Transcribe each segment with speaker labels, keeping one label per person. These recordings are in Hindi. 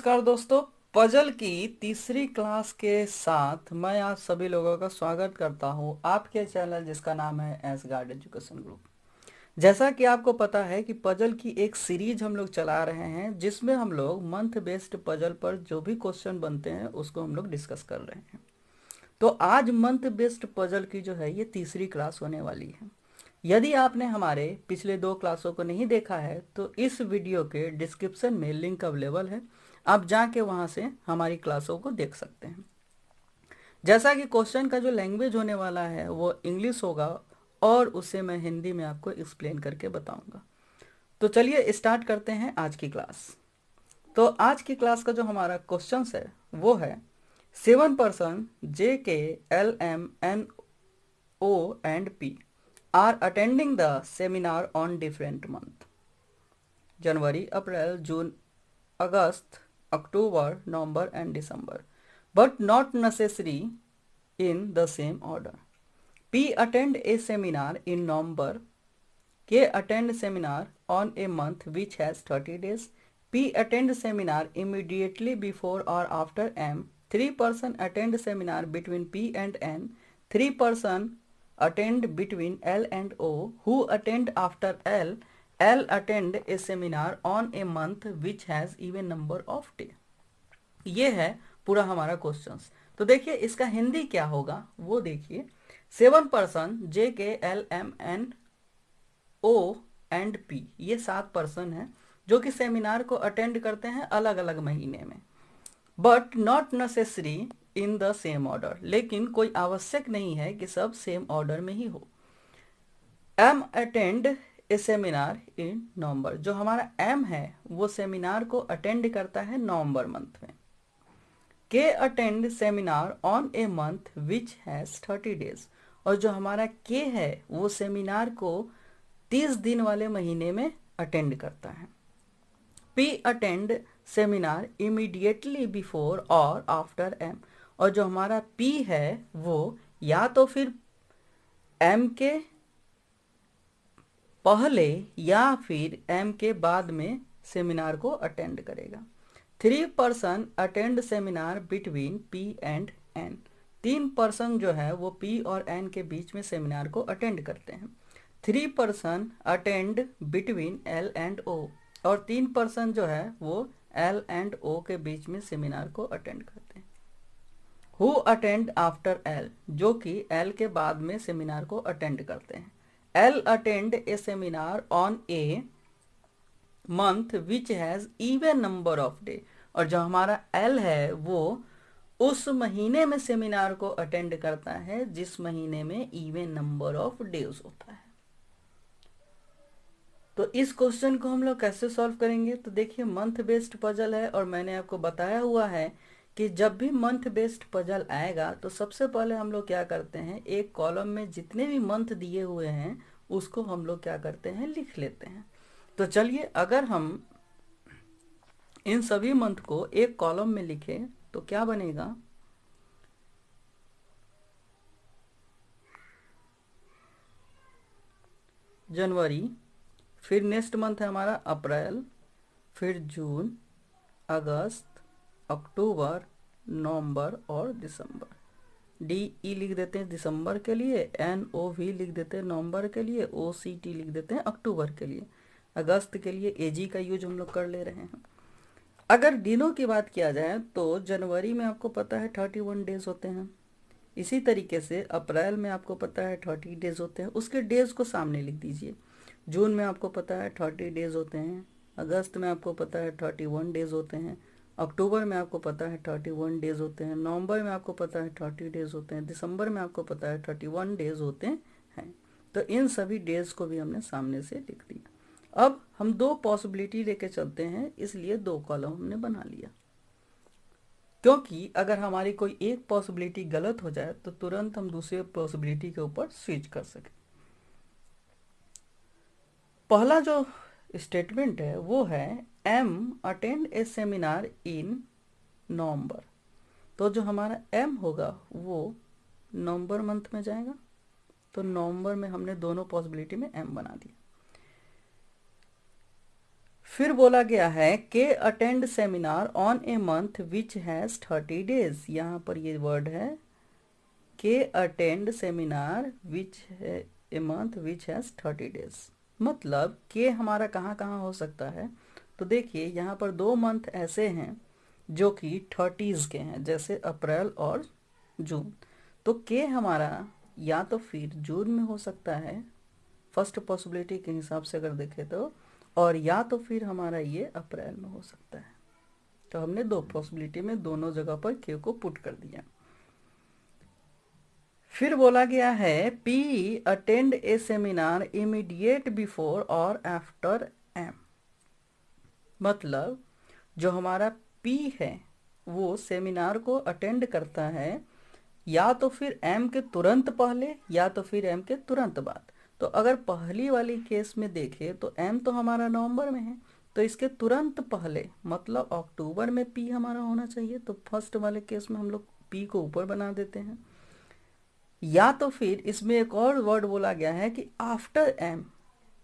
Speaker 1: नमस्कार दोस्तों। पजल की तीसरी क्लास के साथ मैं आप सभी लोगों का स्वागत करता हूं आपके चैनल जिसका नाम है एस गार्ड एजुकेशन ग्रुप। जैसा कि आपको पता है कि पजल की एक सीरीज हम लोग चला रहे हैं जिसमें हम लोग मंथ बेस्ड पजल पर जो भी क्वेश्चन बनते हैं उसको हम लोग डिस्कस कर रहे हैं। तो आज मंथ बेस्ड पजल की जो है ये तीसरी क्लास होने वाली है। यदि आपने हमारे पिछले दो क्लासों को नहीं देखा है तो इस वीडियो के डिस्क्रिप्शन में लिंक अवेलेबल है, आप जाके वहां से हमारी क्लासों को देख सकते हैं। जैसा कि क्वेश्चन का जो लैंग्वेज होने वाला है वो इंग्लिश होगा और उसे मैं हिंदी में आपको एक्सप्लेन करके बताऊंगा। तो चलिए स्टार्ट करते हैं आज की क्लास। तो आज की क्लास का जो हमारा क्वेश्चन है वो है 7 person JKLMNO and P are attending the seminar on different month: January, April, June, August, October, November and December, but not necessary in the same order. P attend a seminar in November. K attend seminar on a month which has 30 days. P attend seminar immediately before or after M. 3 person attend seminar between P and N. 3 person attend between L and O. Who attend after L? L attend a seminar on a month which has even number of day. ये है पूरा हमारा क्वेश्चंस। तो देखिए इसका हिंदी क्या होगा वो देखिए। 7 पर्सन JKLMNO and P, ये 7 पर्सन हैं जो कि सेमिनार को अटेंड करते हैं अलग अलग महीने में। But not necessary in the same order, लेकिन कोई आवश्यक नहीं है कि सब सेम ऑर्डर में ही हो। M attend a seminar in November, जो हमारा एम है वो सेमिनार को अटेंड करता है नवंबर मंथ में। के attend seminar on a month which has 30 days, और जो हमारा के है वो सेमिनार को 30 दिन वाले महीने में अटेंड करता है। P attend seminar immediately before और आफ्टर एम, और जो हमारा पी है वो या तो फिर एम के पहले या फिर एम के बाद में सेमिनार को अटेंड करेगा। 3 person attend seminar between P and N, 3 person जो है वो पी और एन के बीच में सेमिनार को अटेंड करते हैं। 3 person attend between L and O, और 3 पर्सन जो है वो एल एंड ओ के बीच में सेमिनार को अटेंड करते हैं। हु अटेंड आफ्टर एल, जो कि एल के बाद में सेमिनार को अटेंड करते हैं। L attend a seminar on a month which has even number of day, और जो हमारा एल है वो उस महीने में सेमिनार को अटेंड करता है जिस महीने में इवन नंबर ऑफ डेज होता है। तो इस क्वेश्चन को हम लोग कैसे सॉल्व करेंगे? तो देखिए मंथ बेस्ड पजल है और मैंने आपको बताया हुआ है कि जब भी मंथ बेस्ड पजल आएगा तो सबसे पहले हम लोग क्या करते हैं, एक कॉलम में जितने भी मंथ दिए हुए हैं उसको हम लोग क्या करते हैं, लिख लेते हैं। तो चलिए अगर हम इन सभी मंथ को एक कॉलम में लिखें तो क्या बनेगा, जनवरी, फिर नेक्स्ट मंथ है हमारा अप्रैल, फिर जून, अगस्त, अक्टूबर, नवंबर और दिसंबर। डी ई लिख देते हैं दिसंबर के लिए, एन ओ वी लिख देते हैं नवंबर के लिए, ओ सी टी लिख देते हैं अक्टूबर के लिए, अगस्त के लिए ए जी का यूज हम लोग कर ले रहे हैं। अगर दिनों की बात किया जाए तो जनवरी में आपको पता है 31 डेज होते हैं। इसी तरीके से अप्रैल में आपको पता है 30 डेज होते हैं, उसके डेज को सामने लिख दीजिए। जून में आपको पता है 30 डेज होते हैं, अगस्त में आपको पता है 31 डेज होते हैं, अक्टूबर में आपको पता है 31 डेज होते हैं, नवंबर में आपको पता है 30 डेज होते हैं, दिसंबर में आपको पता है 31 डेज होते हैं। तो इन सभी डेज को भी हमने सामने से लिख दिया। अब हम दो पॉसिबिलिटी लेके चलते हैं, इसलिए दो कॉलम हमने बना लिया, क्योंकि अगर हमारी कोई एक पॉसिबिलिटी गलत हो जाए तो तुरंत हम दूसरे पॉसिबिलिटी के ऊपर स्विच कर सकें। पहला जो स्टेटमेंट है वो है M attend a seminar in November, तो जो हमारा एम होगा वो नवंबर मंथ में जाएगा, तो नवंबर में हमने दोनों पॉसिबिलिटी में एम बना दिया। फिर बोला गया है के attend seminar on a month which has 30 days. यहाँ पर ये वर्ड है के अटेंड सेमिनार विच है a month which has 30 days. मतलब के हमारा कहाँ कहाँ हो सकता है, तो देखिए यहाँ पर 2 मंथ ऐसे हैं जो कि 30s के हैं, जैसे अप्रैल और जून। तो के हमारा या तो फिर जून में हो सकता है फर्स्ट पॉसिबिलिटी के हिसाब से अगर देखें तो, और या तो फिर हमारा ये अप्रैल में हो सकता है। तो हमने 2 पॉसिबिलिटी में दोनों जगह पर के को पुट कर दिया। फिर बोला गया है P attend a seminar immediate before और आफ्टर एम। मतलब जो हमारा पी है वो सेमिनार को अटेंड करता है या तो फिर एम के तुरंत पहले या तो फिर एम के तुरंत बाद। तो अगर पहली वाली केस में देखें तो एम तो हमारा नवंबर में है, तो इसके तुरंत पहले मतलब अक्टूबर में पी हमारा होना चाहिए। तो फर्स्ट वाले केस में हम लोग पी को ऊपर बना देते हैं। या तो फिर इसमें एक और वर्ड बोला गया है कि आफ्टर एम,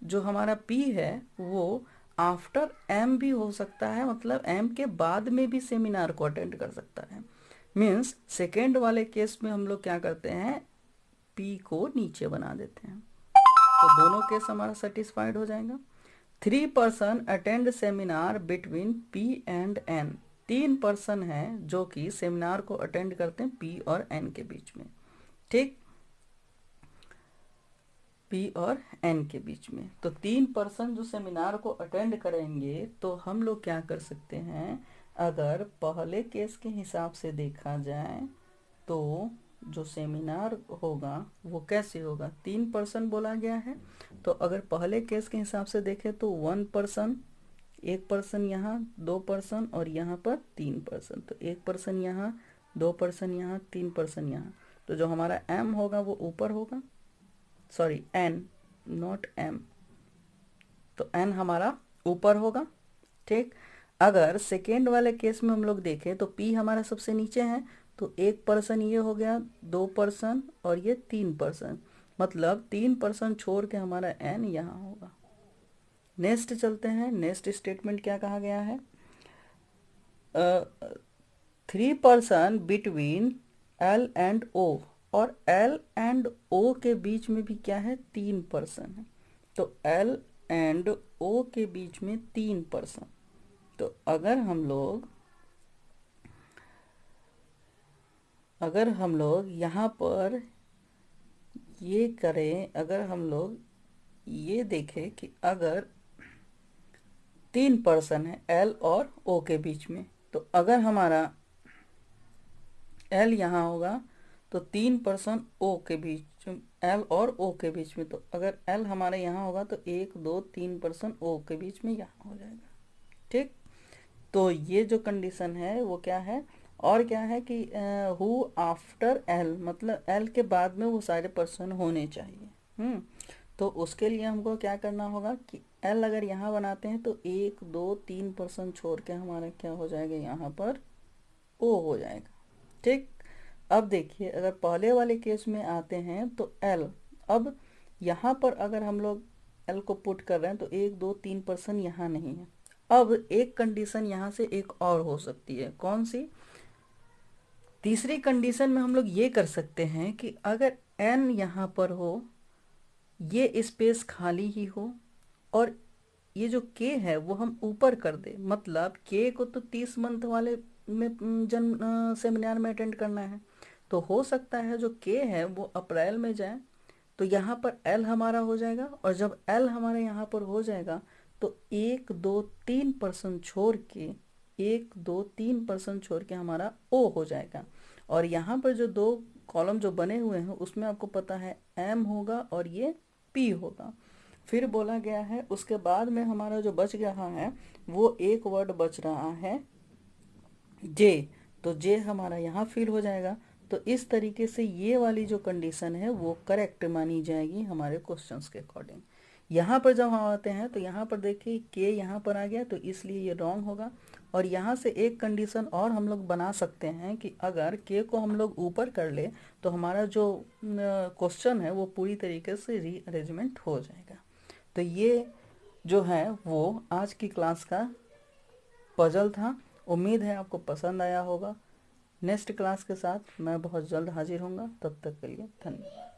Speaker 1: जो हमारा पी है वो आफ्टर एम भी हो सकता है, मतलब एम के बाद में भी सेमिनार को अटेंड कर सकता है। मीन्स सेकेंड वाले केस में हम लोग क्या करते हैं, पी को नीचे बना देते हैं। तो दोनों केस हमारा सेटिस्फाइड हो जाएगा। 3 person attend seminar between P and N. 3 person हैं जो कि सेमिनार को अटेंड करते हैं पी और एन के बीच में। ठीक, पी और एन के बीच में। तो 3 पर्सन जो सेमिनार को अटेंड करेंगे, तो हम लोग क्या कर सकते हैं, अगर पहले केस के हिसाब से देखा जाए तो जो सेमिनार होगा वो कैसे होगा, 3 पर्सन बोला गया है। तो अगर पहले केस के हिसाब से देखें तो 1 पर्सन, 1 पर्सन यहाँ, 2 पर्सन और यहाँ पर 3 पर्सन। तो 1 पर्सन यहाँ, 2 पर्सन यहाँ, 3 पर्सन यहाँ। तो जो हमारा एम होगा वो ऊपर होगा, सॉरी एन नॉट एम, तो एन हमारा ऊपर होगा। ठीक, अगर सेकेंड वाले केस में हम लोग देखें तो पी हमारा सबसे नीचे है, तो 1 पर्सन ये हो गया, 2 पर्सन और ये 3 पर्सन, मतलब 3 पर्सन छोड़ के हमारा एन यहाँ होगा। नेक्स्ट चलते हैं, नेक्स्ट स्टेटमेंट क्या कहा गया है, 3 person between L and O, और एल एंड ओ के बीच में भी क्या है, 3 पर्सन है। तो एल एंड ओ के बीच में 3 पर्सन। तो अगर हम लोग यहाँ पर ये करें, अगर हम लोग ये देखें कि अगर 3 पर्सन है एल और ओ के बीच में, तो अगर हमारा एल यहाँ होगा तो 3 पर्सन ओ के बीच, एल और ओ के बीच में। तो अगर एल हमारे यहाँ होगा तो 1 2 3 पर्सन ओ के बीच में यहाँ हो जाएगा। ठीक, तो ये जो कंडीशन है वो क्या है, और क्या है कि हु आफ्टर एल, मतलब एल के बाद में वो सारे पर्सन होने चाहिए। तो उसके लिए हमको क्या करना होगा कि एल अगर यहाँ बनाते हैं तो 1 2 3 पर्सन छोड़ के हमारा क्या हो जाएगा, यहाँ पर ओ हो जाएगा। ठीक, अब देखिए अगर पहले वाले केस में आते हैं तो एल, अब यहाँ पर अगर हम लोग एल को पुट कर रहे हैं तो 1 2 3 पर्सन यहाँ नहीं है। अब एक कंडीशन यहाँ से एक और हो सकती है, कौन सी, तीसरी कंडीशन में हम लोग ये कर सकते हैं कि अगर एन यहाँ पर हो, ये स्पेस खाली ही हो, और ये जो के है वो हम ऊपर कर दे, मतलब के को तो 30 मंथ वाले में सेमिनार में अटेंड करना है। तो हो सकता है जो के है वो अप्रैल में जाए, तो यहाँ पर एल हमारा हो जाएगा, और जब एल हमारे यहाँ पर हो जाएगा तो 1 2 3 पर्सन छोड़ के, 1 2 3 पर्सन छोड़ के हमारा ओ हो जाएगा। और यहाँ पर जो 2 कॉलम जो बने हुए हैं उसमें आपको पता है एम होगा और ये पी होगा। फिर बोला गया है उसके बाद में हमारा जो बच रहा है वो एक वर्ड बच रहा है जे, तो जे हमारा यहाँ फिल हो जाएगा। तो इस तरीके से ये वाली जो कंडीशन है वो करेक्ट मानी जाएगी हमारे क्वेश्चंस के अकॉर्डिंग। यहाँ पर जब हम आते हैं तो यहाँ पर देखिए के यहाँ पर आ गया, तो इसलिए ये रॉन्ग होगा। और यहाँ से एक कंडीशन और हम लोग बना सकते हैं कि अगर के को हम लोग ऊपर कर ले तो हमारा जो क्वेश्चन है वो पूरी तरीके से रीअरेंजमेंट हो जाएगा। तो ये जो है वो आज की क्लास का पजल था। उम्मीद है आपको पसंद आया होगा। नेक्स्ट क्लास के साथ मैं बहुत जल्द हाजिर होऊंगा, तब तक के लिए धन्यवाद।